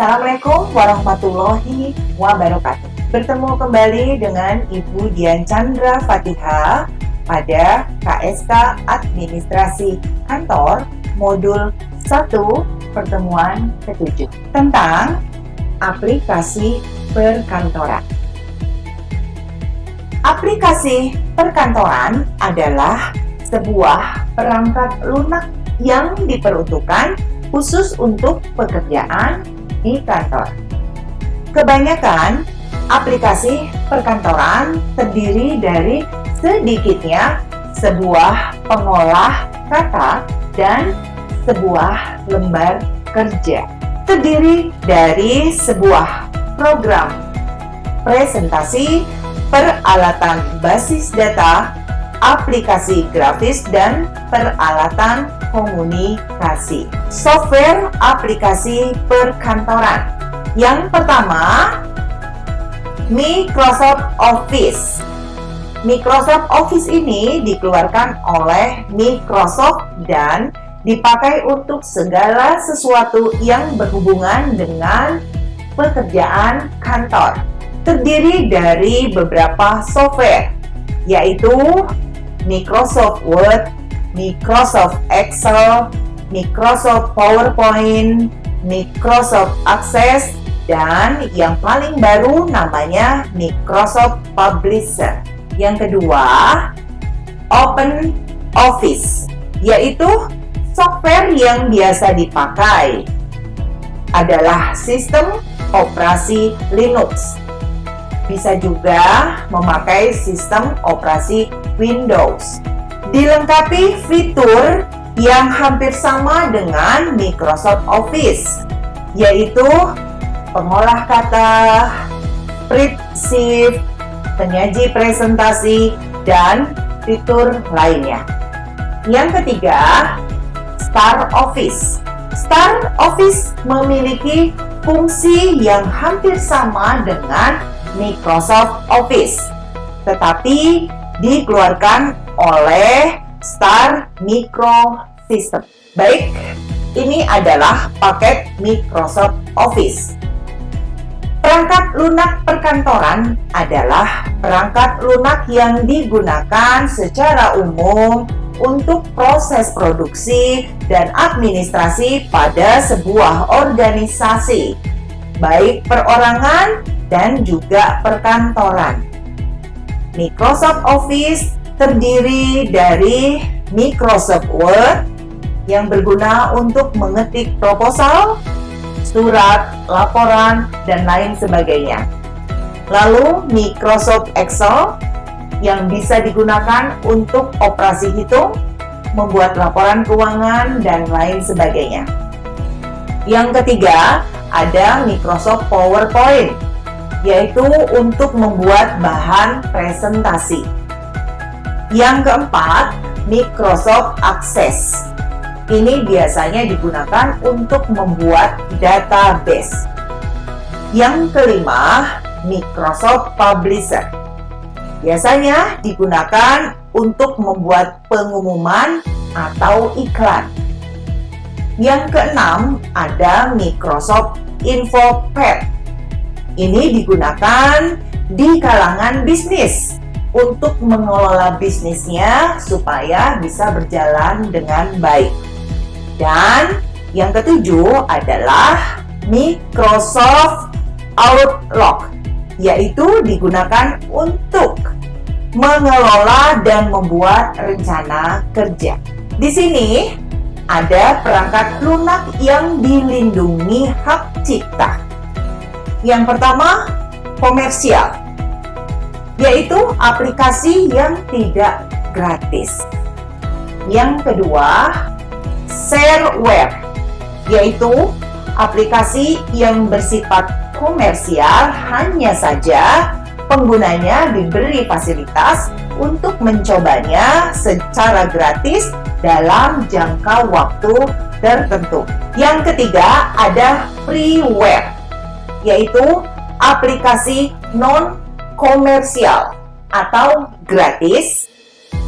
Assalamualaikum warahmatullahi wabarakatuh. Bertemu kembali dengan Ibu Dian Chandra Fatihah pada KSK Administrasi Kantor Modul 1 pertemuan ke-7 tentang aplikasi perkantoran. Aplikasi perkantoran adalah sebuah perangkat lunak yang diperuntukkan khusus untuk pekerjaan di kantor. Kebanyakan aplikasi perkantoran terdiri dari sedikitnya sebuah pengolah kata dan sebuah lembar kerja. Terdiri dari sebuah program presentasi, peralatan basis data, aplikasi grafis, dan peralatan komunikasi. Software aplikasi perkantoran. Yang pertama, Microsoft Office. Microsoft Office ini dikeluarkan oleh Microsoft dan dipakai untuk segala sesuatu yang berhubungan dengan pekerjaan kantor. Terdiri dari beberapa software, yaitu Microsoft Word, Microsoft Excel, Microsoft PowerPoint, Microsoft Access, dan yang paling baru namanya Microsoft Publisher. Yang kedua, Open Office, yaitu software yang biasa dipakai adalah sistem operasi Linux. Bisa juga memakai sistem operasi Windows. Dilengkapi fitur yang hampir sama dengan Microsoft Office, yaitu pengolah kata, spreadsheet, penyaji presentasi, dan fitur lainnya. Yang ketiga, Star Office. Star Office memiliki fungsi yang hampir sama dengan Microsoft Office, tetapi dikeluarkan oleh Star Microsystem. Baik, ini adalah paket Microsoft Office. Perangkat lunak perkantoran adalah perangkat lunak yang digunakan secara umum untuk proses produksi dan administrasi pada sebuah organisasi, baik perorangan dan juga perkantoran. Microsoft Office terdiri dari Microsoft Word yang berguna untuk mengetik proposal, surat, laporan, dan lain sebagainya. Lalu Microsoft Excel yang bisa digunakan untuk operasi hitung, membuat laporan keuangan, dan lain sebagainya. Yang ketiga, ada Microsoft PowerPoint, yaitu untuk membuat bahan presentasi. Yang keempat, Microsoft Access. Ini biasanya digunakan untuk membuat database. Yang kelima, Microsoft Publisher. Biasanya digunakan untuk membuat pengumuman atau iklan. Yang keenam, ada Microsoft InfoPad. Ini digunakan di kalangan bisnis untuk mengelola bisnisnya supaya bisa berjalan dengan baik. Dan yang ketujuh adalah Microsoft Outlook, yaitu digunakan untuk mengelola dan membuat rencana kerja. Di sini ada perangkat lunak yang dilindungi hak cipta. Yang pertama, komersial, yaitu aplikasi yang tidak gratis. Yang kedua, shareware, yaitu aplikasi yang bersifat komersial, hanya saja penggunanya diberi fasilitas untuk mencobanya secara gratis dalam jangka waktu tertentu. Yang ketiga, ada freeware, yaitu aplikasi non-komersial atau gratis,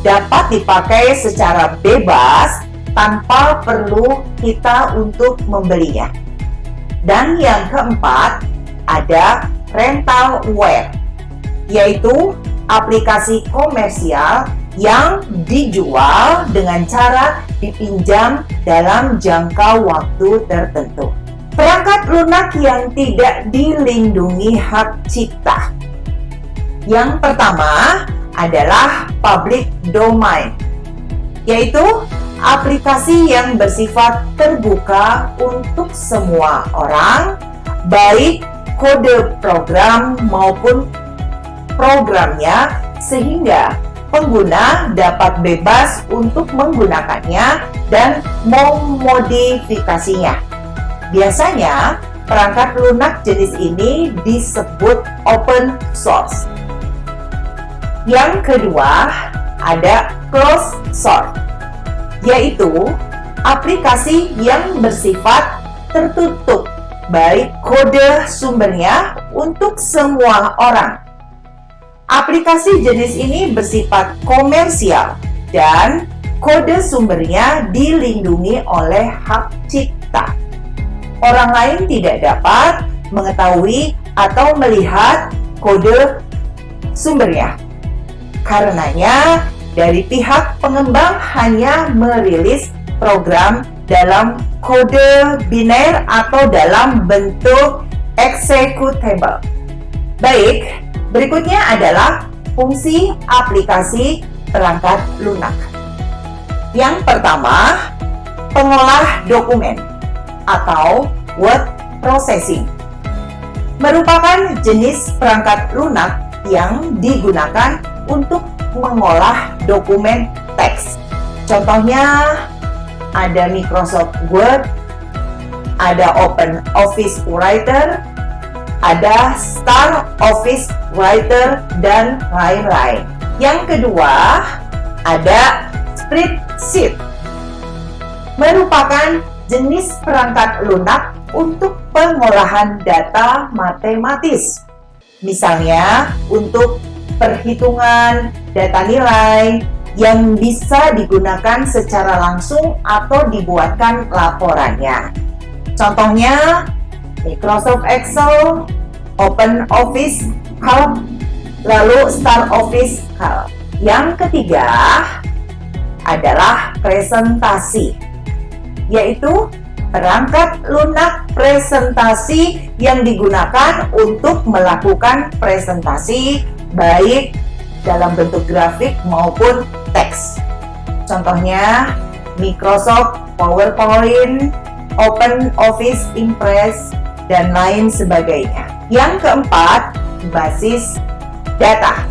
dapat dipakai secara bebas tanpa perlu kita untuk membelinya. Dan yang keempat, ada rentalware, yaitu aplikasi komersial yang dijual dengan cara dipinjam dalam jangka waktu tertentu. Perangkat lunak yang tidak dilindungi hak cipta. Yang pertama adalah public domain, yaitu aplikasi yang bersifat terbuka untuk semua orang, baik kode program maupun programnya, sehingga pengguna dapat bebas untuk menggunakannya dan memodifikasinya. Biasanya, perangkat lunak jenis ini disebut open source. Yang kedua, ada closed source, yaitu aplikasi yang bersifat tertutup, baik kode sumbernya untuk semua orang. Aplikasi jenis ini bersifat komersial dan kode sumbernya dilindungi oleh hak cipta. Orang lain tidak dapat mengetahui atau melihat kode sumbernya. Karenanya, dari pihak pengembang hanya merilis program dalam kode biner atau dalam bentuk executable. Baik, berikutnya adalah fungsi aplikasi perangkat lunak. Yang pertama, pengolah dokumen atau word processing, merupakan jenis perangkat lunak yang digunakan untuk mengolah dokumen teks. Contohnya ada Microsoft Word, ada Open Office Writer, ada Star Office Writer, dan lain-lain. Yang kedua, ada Spreadsheet, merupakan jenis perangkat lunak untuk pengolahan data matematis. Misalnya, untuk perhitungan data nilai yang bisa digunakan secara langsung atau dibuatkan laporannya. Contohnya, Microsoft Excel, Open Office Calc, lalu Star Office Calc. Yang ketiga adalah presentasi, yaitu perangkat lunak presentasi yang digunakan untuk melakukan presentasi baik dalam bentuk grafik maupun teks. Contohnya Microsoft PowerPoint, Open Office Impress, dan lain sebagainya. Yang keempat, basis data,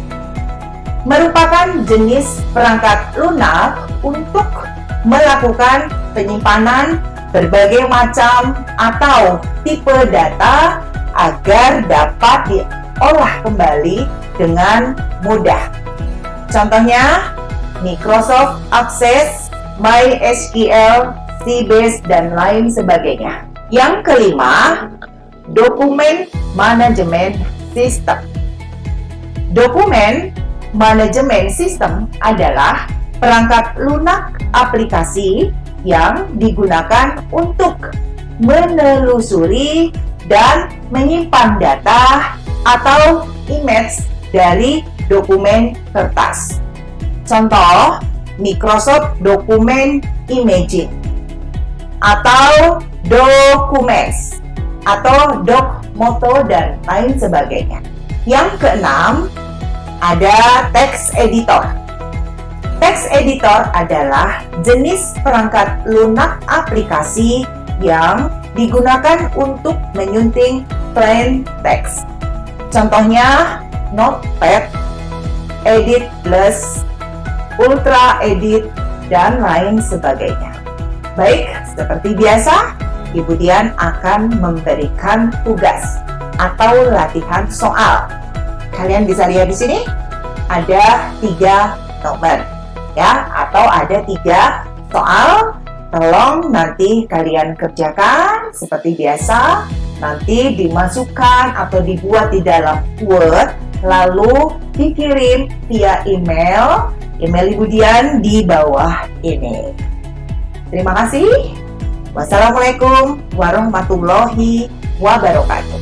merupakan jenis perangkat lunak untuk melakukan penyimpanan berbagai macam atau tipe data agar dapat diolah kembali dengan mudah. Contohnya Microsoft Access, MySQL, Sybase, dan lain sebagainya. Yang kelima, dokumen manajemen sistem. Dokumen manajemen sistem adalah perangkat lunak aplikasi yang digunakan untuk menelusuri dan menyimpan data atau image dari dokumen kertas. Contoh, Microsoft Document Imaging atau Documents atau DocMoto, dan lain sebagainya. Yang keenam, ada text editor. Text editor adalah jenis perangkat lunak aplikasi yang digunakan untuk menyunting plain text. Contohnya Notepad, Edit Plus, Ultra Edit, dan lain sebagainya. Baik, seperti biasa, Ibu Dian akan memberikan tugas atau latihan soal. Kalian bisa lihat di sini ada 3 nomor, ya, atau ada 3 soal. Tolong nanti kalian kerjakan seperti biasa. Nanti dimasukkan atau dibuat di dalam Word, lalu dikirim via email Ibu Dian di bawah ini. Terima kasih. Wassalamualaikum warahmatullahi wabarakatuh.